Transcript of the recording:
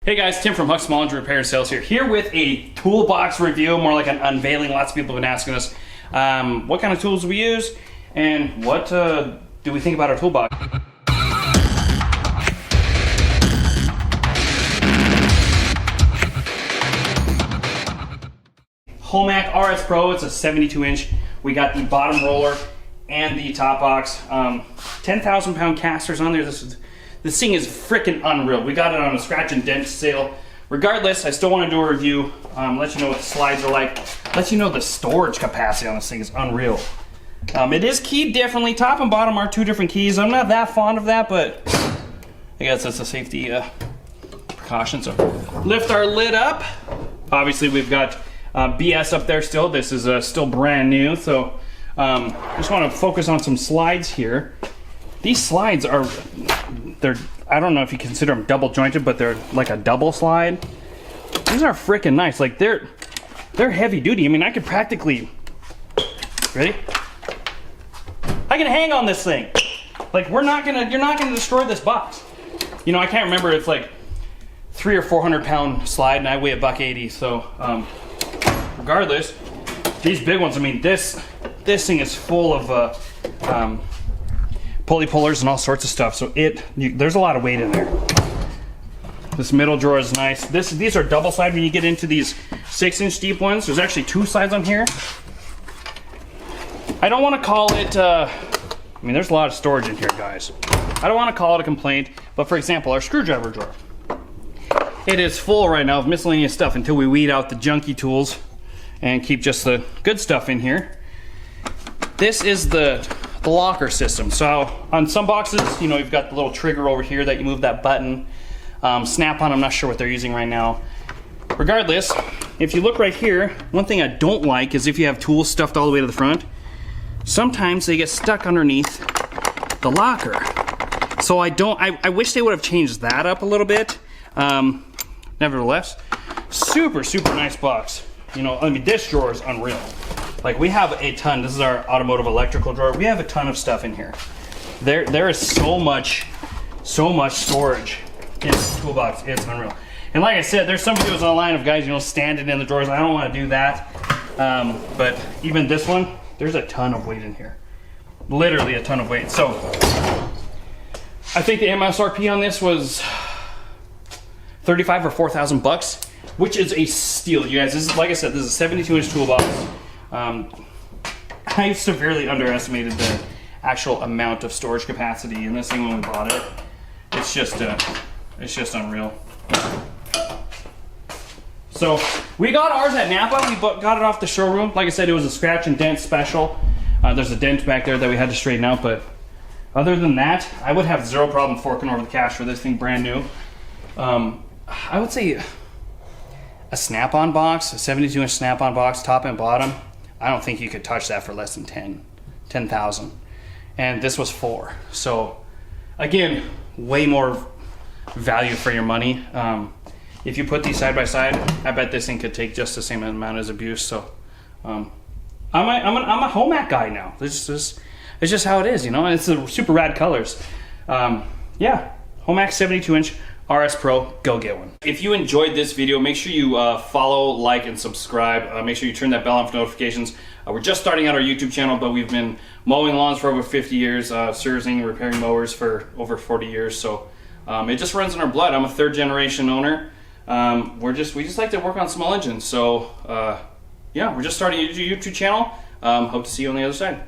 Hey guys, Tim from Huck Small Engine Repair and Sales here with a toolbox review, more like an unveiling. Lots of people have been asking us what kind of tools we use and what do we think about our toolbox. Homak RS Pro, it's a 72-inch. We got the bottom roller and the top box. 10,000 pound casters on there. This thing is freaking unreal. We got it on a scratch and dent sale. Regardless, I still want to do a review, let you know what the slides are like, let you know the storage capacity on this thing is unreal. It is keyed differently. Top and bottom are two different keys. I'm not that fond of that, but I guess that's a safety precaution. So lift our lid up. Obviously we've got BS up there still. This is still brand new, so just want to focus on some slides here. These slides are, I don't know if you consider them double jointed, but they're like a double slide. These are freaking nice. Like they're heavy duty. I mean, I could practically, ready? I can hang on this thing. Like you're not gonna destroy this box. You know, I can't remember, it's like 300 or 400 pound slide and I weigh $180. So regardless, these big ones, I mean, this thing is full of pulley pullers and all sorts of stuff, so there's a lot of weight in there. This middle drawer is nice. These are double side. When you get into these 6-inch deep ones, there's actually two sides on here. I don't want to call it I mean, there's a lot of storage in here, guys. I don't want to call it a complaint, but for example, our screwdriver drawer, it is full right now of miscellaneous stuff until we weed out the junky tools and keep just the good stuff in here. This is the locker system. So on some boxes, you know, you've got the little trigger over here that you move that button. Snap-on, I'm not sure what they're using right now. Regardless, if you look right here, one thing I don't like is if you have tools stuffed all the way to the front, sometimes they get stuck underneath the locker. So I wish they would have changed that up a little bit. Nevertheless, super nice box. You know, I mean, this drawer is unreal. Like, we have a ton. This is our automotive electrical drawer. We have a ton of stuff in here. There is so much storage in this toolbox. It's unreal. And like I said, there's some videos online of guys, you know, standing in the drawers. I don't want to do that. But even this one, there's a ton of weight in here. Literally a ton of weight. So I think the MSRP on this was $35 or $4,000, which is a steal, you guys. This is, like I said, this is a 72-inch toolbox. I severely underestimated the actual amount of storage capacity in this thing when we bought it. It's just unreal. So we got ours at Napa. We got it off the showroom. Like I said, it was a scratch and dent special. There's a dent back there that we had to straighten out, but other than that, I would have zero problem forking over the cash for this thing brand new. I would say a snap-on box, a 72-inch snap-on box, top and bottom, I don't think you could touch that for less than 10,000. And this was 4. So again, way more value for your money. If you put these side by side, I bet this thing could take just the same amount as abuse. So I'm a Homak guy now. It's just how it is, you know. And it's the super rad colors. Yeah, Homak 72-inch RS Pro, go get one. If you enjoyed this video, make sure you follow, like, and subscribe. Make sure you turn that bell on for notifications. We're just starting out our YouTube channel, but we've been mowing lawns for over 50 years, servicing and repairing mowers for over 40 years. So it just runs in our blood. I'm a 3rd generation owner. We just like to work on small engines. So yeah, we're just starting a YouTube channel. Hope to see you on the other side.